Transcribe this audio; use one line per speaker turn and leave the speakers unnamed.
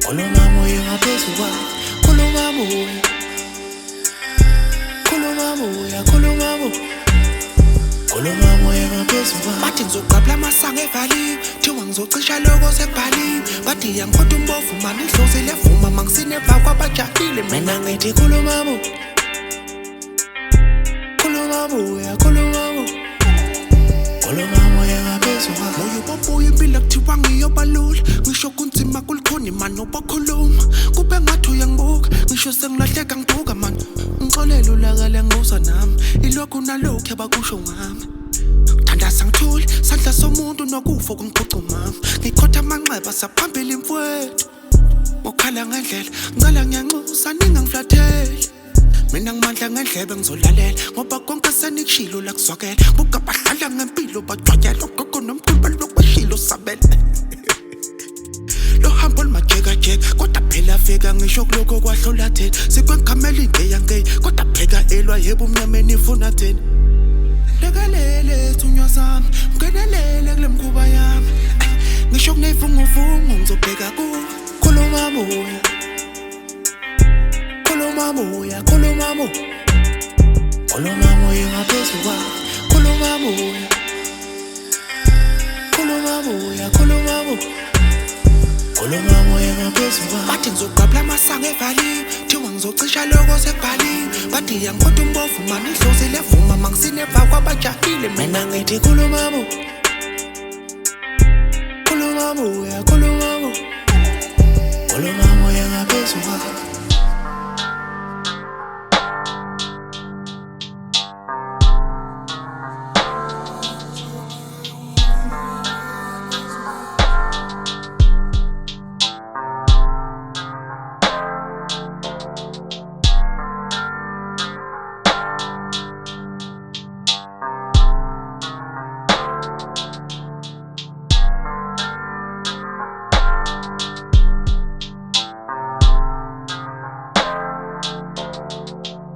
Khuluma moya ngaphezu kwakhe, khuluma moya, khuluma moya, khuluma moya, khuluma moya ngaphezu kwakhe. Bathi ngizoqabula amasango evaliwe, thiwa ngizocisha lokho sekubhaliwe. Bathi yangiphatha umbovu mani idlozi levuma mangisineva kwabajahile. Mina ngithi khuluma moya, khuluma moya, khuluma moya, khuluma moya ngaphezu kwakhe. Moya ubobuya impilo kuthiwa ngiyobalula, ngisho kunzima kulikhona mani ubakhuluma. Kube ngathi uyangibuka, ngisho sengilahleka ngibuka mani. Ngixolele ulakale ngibuza nami, ilokhu nalokhu abakusho ngami. Thandaza ngithule, sandla somuntu nokufa kungiphucumama. Ngikhotha amanxeba saphambili imfowethu, ngokhala ngendlela ngicela ngiyanxusa ningangiflatheli. Mina ngimandla ngendlebe ngizolalela, ngoba konke senikushilo la kuzwakela. Buka badlala ngempilo bajwayela ugogo nomkhulu balokweshilo sabele. Lo hambo limajekajeka kodwa phela fika ngisho kulokho kwahlula thina. Sikwengamela ingeya ngeya kodwa pheka elwa yebo umnyameni ifuna thina. Lekelele thunywa sami, ngenelele kule mkhuba yami. Ngisho kuneyivunguvungu ngizobheka kuwe. Khuluma moya, khuluma moya, khuluma moya, khuluma moya ngaphezu kwakhe, khuluma moya, khuluma moya, khuluma moya, khuluma moya ngaphezu kwakhe. Bathi ngizoqabula amasango evaliwe, thiwa ngizocisha lokho sekubhaliwe. Bathi yangiphatha umbovu mani idlozi levuma mangisineva kwabajahile. Mina ngithi khuluma moya, khuluma moya, khuluma moya, khuluma moya ngaphezu kwakhe.